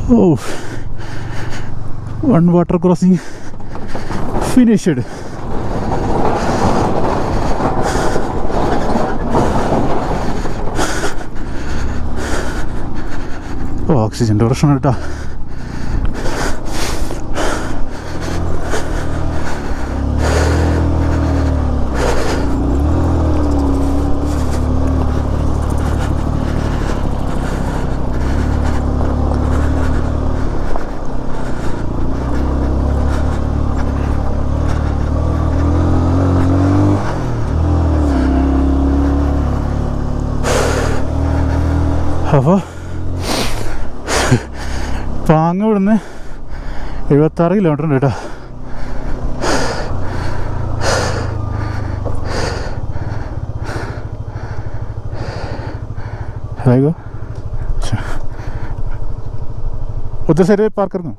Oh, one water crossing finished. Oh, oxygen പ്രശ്നം കേട്ടോ. അപ്പോൾ പാങ്ങ ഇവിടുന്ന് 76 കിലോമീറ്റർ ഉണ്ട് കേട്ടോ. അതായത് उधर से पार कर दूँ.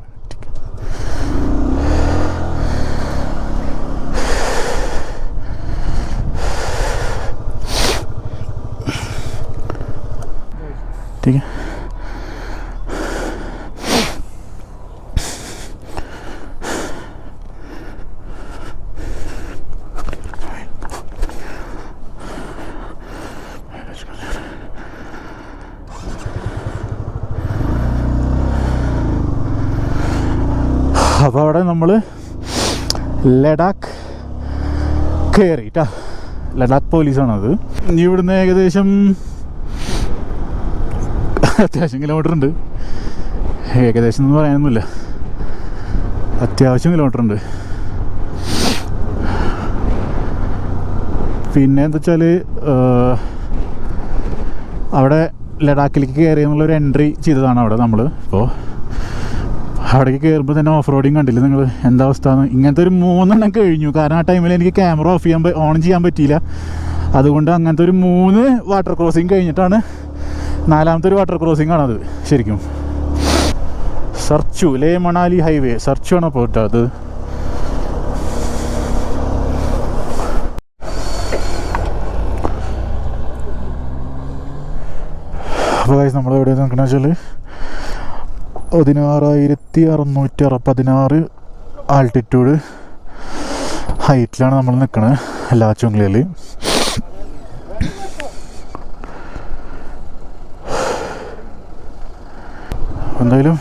ठीक है. അപ്പോൾ അവിടെ നമ്മൾ ലഡാക്ക് കയറിയിട്ടാ. ലഡാക്ക് പോലീസാണത്. ഇവിടുന്ന് ഏകദേശം അത്യാവശ്യം കിലോമീറ്റർ ഉണ്ട്. ഏകദേശം എന്ന് പറയാനൊന്നുമില്ല, അത്യാവശ്യം കിലോമീറ്റർ ഉണ്ട്. പിന്നെ എന്താ വെച്ചാൽ അവിടെ ലഡാക്കിലേക്ക് കയറി എന്നുള്ളൊരു എൻട്രി ചെയ്തതാണ് അവിടെ നമ്മൾ. ഇപ്പോൾ അവിടേക്ക് കയറുമ്പോൾ തന്നെ ഓഫ് റോഡിങ് കണ്ടില്ല നിങ്ങൾ, എന്താ അവസ്ഥ. ഇങ്ങനത്തെ ഒരു 3 എണ്ണം കഴിഞ്ഞു. കാരണം ആ ടൈമിൽ എനിക്ക് ക്യാമറ ഓൺ ചെയ്യാൻ പറ്റിയില്ല. അതുകൊണ്ട് അങ്ങനത്തെ ഒരു 3 വാട്ടർ ക്രോസിങ് കഴിഞ്ഞിട്ടാണ് 4ാമത്തെ ഒരു വാട്ടർ ക്രോസിങ് ആണത് ശരിക്കും. സർച്ചു ലേ മണാലി ഹൈവേ സർച്ചു ആണ് പോയിട്ട് അത്. അപ്പോൾ നമ്മൾ എവിടെ നിൽക്കണമെന്ന് വെച്ചാൽ 16,616 ആൾട്ടിറ്റ്യൂഡ് ഹൈറ്റിലാണ് നമ്മൾ നിൽക്കുന്നത് ലാച്ചുങ്ലിയിൽ. എന്തായാലും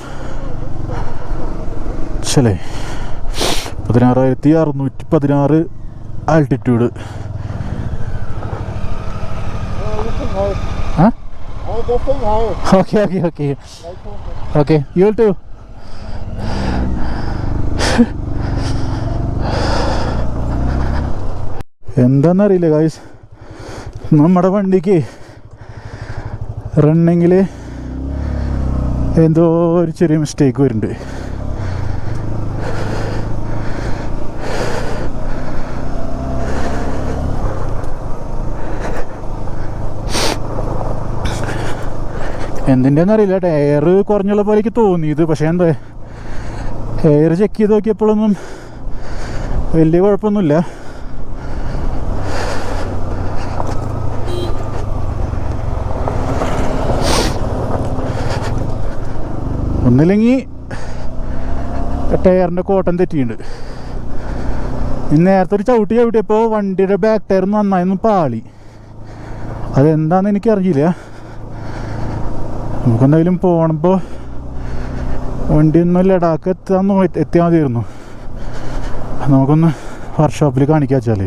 ശരി, 16,616 altitude. Okay okay okay okay you too. എന്താണെന്നറിയില്ല ഗായ്സ്, നമ്മുടെ വണ്ടിക്ക് റണ്ണിങ്ങിൽ എന്തോ ഒരു ചെറിയ മിസ്റ്റേക്ക് വരുന്നുണ്ട്. എന്തിൻ്റെ എന്നറിയില്ല. എയർ കുറഞ്ഞുള്ള പോലെ എനിക്ക് തോന്നിയത്. പക്ഷേ എന്താ എയർ ചെക്ക് ചെയ്ത് നോക്കിയപ്പോഴൊന്നും വലിയ കുഴപ്പമൊന്നുമില്ല. ഒന്നില്ലെങ്കിൽ ടയറിൻ്റെ കോട്ടം തെറ്റിയിട്ടുണ്ട്. നേരത്തെ ഒരു ചവിട്ടിയപ്പോൾ വണ്ടിയുടെ ബാക്ക് ടയർ നന്നായിരുന്നു പാളി. അതെന്താണെന്ന് എനിക്കറിയില്ല. നമുക്കെന്തായാലും പോകണപ്പോൾ വണ്ടി ഒന്ന് ലഡാക്ക് എത്തിയാൽ മതിയായിരുന്നു. നമുക്കൊന്ന് വർക്ക്ഷോപ്പിൽ കാണിക്കാൻ വെച്ചാൽ.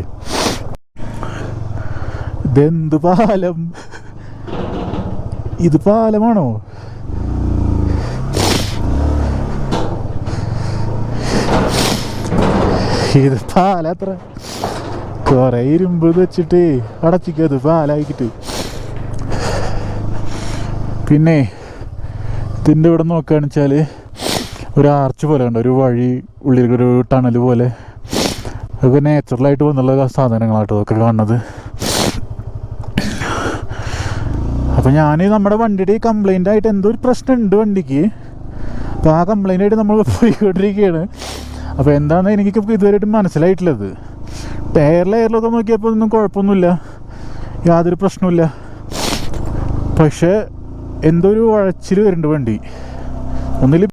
ഇതെന്ത് പാലം! ഇത് പാലമാണോ? ഇത് പാലത്ര കുറെ ഇരുമ്പ് വെച്ചിട്ട് അടച്ചിക്കത് പാലാക്കിട്ട്. പിന്നെ ഇതിൻ്റെ ഇവിടെ നോക്കുകയാണെന്ന് വെച്ചാൽ ഒരു ആർച്ച് പോലെ ഉണ്ട്, ഒരു വഴി ഉള്ളിലൊരു ടണൽ പോലെ. അതൊക്കെ നാച്ചുറലായിട്ട് വന്നുള്ള സാധനങ്ങളാട്ടോ അതൊക്കെ കാണുന്നത്. അപ്പോൾ ഞാൻ നമ്മുടെ വണ്ടിയുടെ കംപ്ലൈൻ്റ് ആയിട്ട് എന്തോ ഒരു പ്രശ്നമുണ്ട് വണ്ടിക്ക്. അപ്പോൾ ആ കംപ്ലൈൻ്റ് ആയിട്ട് നമ്മൾ പോയിക്കൊണ്ടിരിക്കുകയാണ്. അപ്പോൾ എന്താണെന്ന് എനിക്ക് ഇതുവരെയായിട്ട് മനസ്സിലായിട്ടുള്ളത്. എയറിലൊക്കെ നോക്കിയപ്പോൾ ഒന്നും കുഴപ്പമൊന്നുമില്ല, യാതൊരു പ്രശ്നമില്ല. പക്ഷേ എന്തോ ഒരു ഉഴച്ചിൽ വരുന്നുണ്ട് വണ്ടി. ഒന്നിൽ